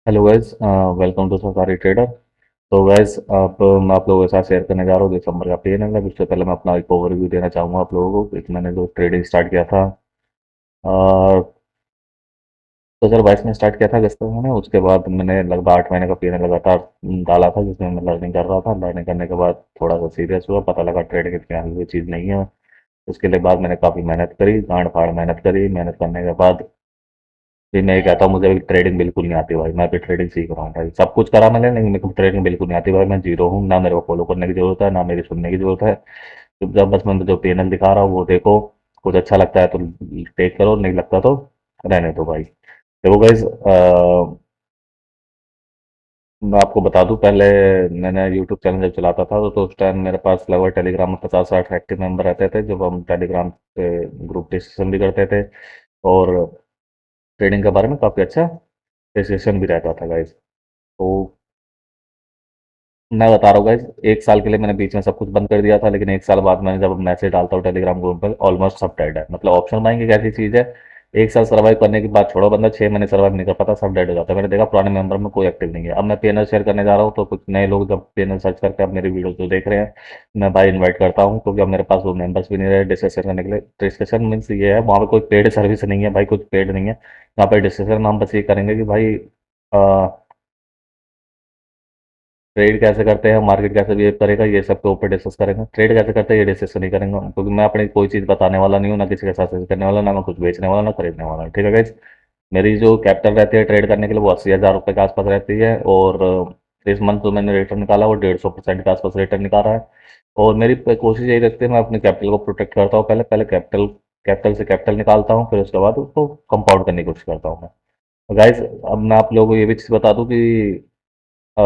Hello guys, welcome to safari trader. तो guys, मैं आप लोगों के साथ शेयर करने जा रहा हूँ दिसंबर का पीएनएल है। उससे पहले मैं अपना एक ओवरव्यू देना चाहूँगा आप लोगों को। मैंने जो ट्रेडिंग स्टार्ट किया था 2022 में स्टार्ट किया था अगस्त में मैंने। उसके बाद मैंने लगभग 8 महीने का पीएनएल लगातार डाला था, जिसमें मैं लर्निंग कर रहा था। लर्निंग करने के बाद थोड़ा सा सीरियस हुआ, पता लगा ट्रेडिंग इतनी आसान चीज़ नहीं है। उसके लिए बाद मैंने काफ़ी मेहनत करी, गांड फाड़ मेहनत करी। मेहनत करने के बाद भी मैं ये कहता हूँ, मुझे अभी ट्रेडिंग बिल्कुल नहीं आती भाई। मैं अभी ट्रेडिंग सीख रहा हूँ भाई। सब कुछ करा मैंने, लेकिन मेरे को ट्रेडिंग बिल्कुल नहीं आती भाई। मैं जीरो हूँ, ना मेरे को फॉलो करने की जरूरत है, ना मेरी सुनने की जरूरत है। चुपचाप बस मैं जो पीएनएल दिखा रहा हूँ वो देखो। कुछ अच्छा लगता है तो टेक करो, नहीं लगता तो रहने दो भाई। देखो गाइज, मैं आपको बता दूं, पहले मैंने यूट्यूब चैनल जब चलाता था तो उस टाइम मेरे पास लगभग टेलीग्राम में 50-60 एक्टिव मेंबर रहते थे, जब हम टेलीग्राम पे ग्रुप डिस्कशन भी करते थे। और ट्रेडिंग के बारे में काफ़ी अच्छा डिस्कशन भी रहता था गाइज। तो मैं बता रहा हूँ गाइस, 1 साल के लिए मैंने बीच में सब कुछ बंद कर दिया था, लेकिन 1 साल बाद मैंने जब मैसेज डालता हूँ टेलीग्राम ग्रुप पर, ऑलमोस्ट सब डेड है। मतलब ऑप्शन बाइंग एक ऐसी चीज़ है, 1 साल सर्वाइव करने के बाद छोड़ो, बंदा 6 महीने सर्वाइव नहीं कर पाता, सब डेड हो जाता है। मैंने देखा पुराने मेंबर में कोई एक्टिव नहीं है। अब मैं पीएनएल शेयर करने जा रहा हूँ तो कुछ नए लोग जब पीएनएल सर्च करके अब मेरी वीडियो जो देख रहे हैं, मैं भाई इन्वाइट करता हूँ, क्योंकि अब मेरे पास वो मेंबर्स भी नहीं रहे डिस्कशन करने के लिए। डिस्कशन मीन्स ये है, वहाँ पे कोई पेड सर्विस नहीं है भाई, कुछ पेड नहीं है। यहाँ पे डिस्कशन में हम बस ये करेंगे कि भाई ट्रेड कैसे करते हैं, मार्केट कैसे बिहेव करेगा, ये सब के ऊपर डिस्कस करेंगे। ट्रेड कैसे करते हैं ये डिस्कस नहीं करेंगे, क्योंकि मैं अपनी कोई चीज़ बताने वाला नहीं हूँ, ना किसी के साथ शेयर करने वाला, ना मैं कुछ बेचने वाला, ना खरीदने वाला। ठीक है गाइज। मेरी जो कैपिटल रहती है ट्रेड करने के लिए वो 80,000 रुपये के आसपास रहती है। और इस मंथ जो मैंने रिटर्न निकाला वो 150% के आसपास रिटर्न निकाला है। और मेरी कोशिश यही रहती है, मैं अपने कैपिटल को प्रोटेक्ट करता हूँ। पहले पहले कैपिटल कैपिटल से कैपिटल निकालता हूँ, फिर उसके बाद उसको कंपाउंड करने की कोशिश करता हूँ मैं। गाइज, अब मैं आप लोगों को ये भी चीज़ बता दूँ कि अ,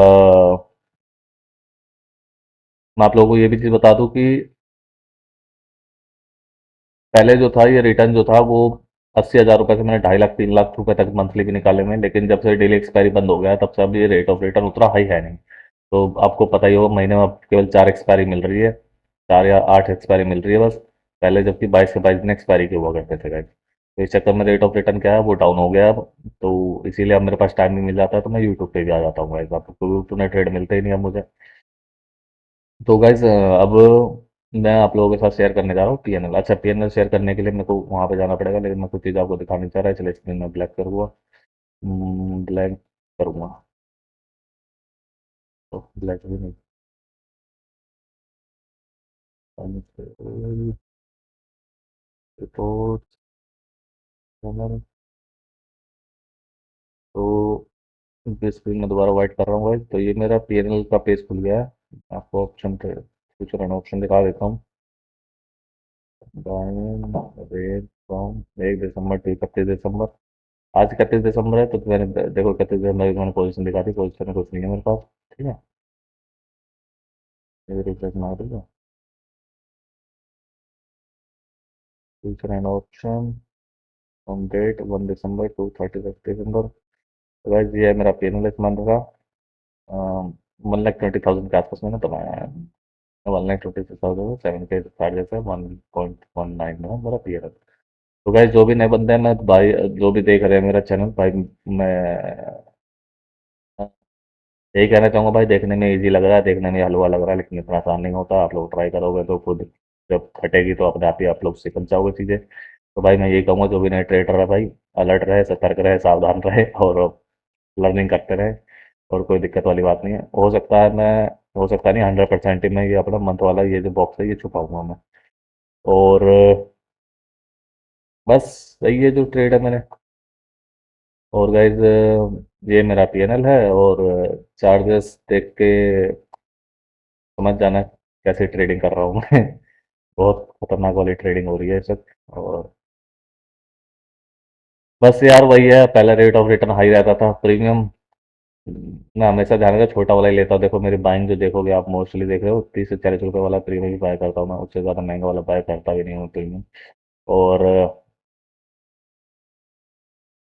मैं आप लोगों को ये भी चीज़ बता दूं कि पहले जो था ये रिटर्न जो था वो 80,000 रुपये से मैंने 2.5 लाख 3 लाख रुपए तक मंथली भी निकाले में। लेकिन जब से डेली एक्सपायरी बंद हो गया है, तब से अब ये रेट ऑफ रिटर्न उतना हाई है नहीं। तो आपको पता ही होगा, महीने में अब केवल 4 एक्सपायरी मिल रही है, 4 या 8 एक्सपायरी मिल रही है बस। पहले जबकि 22 के 22 दिन एक्सपायरी के हुआ करते थे गाइस। तो इस चक्कर में रेट ऑफ रिटर्न क्या है, वो डाउन हो गया अब। तो इसीलिए अब मेरे पास टाइम भी मिल जाता है, तो मैं यूट्यूब पे भी आ जाता हूँ गाइस। आप तो ट्रेड मिलते ही नहीं अब मुझे। तो गाइज, अब मैं आप लोगों के साथ शेयर करने जा रहा हूँ पीएनएल। अच्छा, पीएनएल शेयर करने के लिए मेरे को वहाँ पे जाना पड़ेगा, लेकिन मैं कुछ चीज़ आपको दिखा नहीं चाह रहा है। चलिए स्क्रीन में ब्लैक करूँगा, ब्लैक करूँगा। तो ब्लैक भी नहीं, रिपोर्ट चैनल। तो इस स्क्रीन में दोबारा वाइट कर रहा हूँ गाइज। तो ये मेरा पीएनएल का पेज खुल गया है। आपको ऑप्शन पे फ्यूचर एंड ऑप्शन दिखा देता हूँ। Down rate from 1 December to 31 December. आज 31 दिसंबर है, तो मैंने देखो 31 दिसंबर की मैंने पोजीशन दिखा दी। पोजीशन में कुछ नहीं है मेरे पास। ठीक है, ये रिफ्रेश मार दूंगा। Future and option on date 1 December to 31 December. तो गाइस, ये है मेरा पेनल इस मंथ का। 1,20,000 के आसपास मैंने कमाया है। 1,26,000 7 के चार्जेस है, 1.19 में मेरा पीएनएल। तो गाइस, जो भी नए बंदे हैं, मैं भाई जो भी देख रहे हैं मेरा चैनल भाई, मैं यही कहना चाहूँगा भाई, देखने में इजी लग रहा है, देखने में हलवा लग रहा है, लेकिन इतना आसान नहीं होता। आप लोग ट्राई करोगे तो खुद जब फटेगी तो अपने आप ही आप लोग सीख जाओगे चीज़ें। तो भाई मैं यही कहूँगा, जो भी नए ट्रेडर है भाई, अलर्ट रहे, सतर्क रहे, सावधान रहे, और लर्निंग करते रहे। और कोई दिक्कत वाली बात नहीं है। हो सकता नहीं, 100% ही मैं ये अपना मंथ वाला ये जो बॉक्स है ये छुपाऊंगा मैं। और बस यही है जो ट्रेड है मैंने। और गाइज, ये मेरा पीएनएल है। और चार्जेस देख के समझ जाना कैसे ट्रेडिंग कर रहा हूँ मैं। बहुत खतरनाक वाली ट्रेडिंग हो रही है इस वक्त। और बस यार वही है, पहले रेट ऑफ रिटर्न हाई रहता था, प्रीमियम मैं हमेशा ध्यान रखा छोटा वाला ही लेता हूँ। देखो मेरी बाइंग जो देखोगे आप, मोस्टली देख रहे हो 30 से 40 रुपए वाला प्रीमियम ही बाय करता हूँ मैं। उससे ज़्यादा महंगा वाला बाय करता भी नहीं हूँ प्रीमियम। और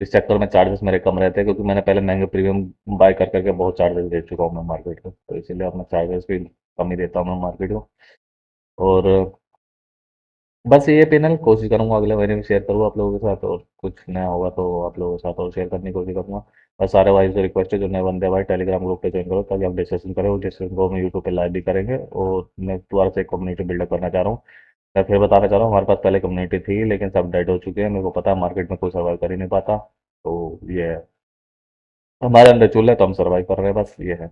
इस चक्कर में चार्जेस मेरे कम रहते हैं, क्योंकि मैंने पहले महंगे प्रीमियम बाय कर करके बहुत चार्जेस दे चुका हूँ मैं मार्केट को। तो इसीलिए अपना चार्जेस भी कम ही देता हूँ मैं मार्केट को। और बस ये पेनल कोशिश करूंगा अगले महीने में शेयर करूँ आप लोगों के साथ, और कुछ नया होगा तो आप लोगों के साथ और शेयर करने की कोशिश करूंगा। बस सारे भाई से रिक्वेस्ट है, जो नए बंदे हैं भाई टेलीग्राम ग्रुप पे ज्वाइन करो, ताकि आप डिस्कशन करें, और डिस्कशन को हम यूट्यूब पे लाइव भी करेंगे। और मैं दोबारा से एक कम्युनिटी बिल्डअप करना चाह रहा हूँ। मैं फिर बताना चाह रहा हूँ, हमारे पास पहले कम्युनिटी थी लेकिन सब डेड हो चुके हैं, मेरे को पता है मार्केट में कोई सर्वाइव कर ही नहीं पाता। तो ये है, हमारे अंदर चूल है तो हम सर्वाइव कर रहे हैं, बस ये है।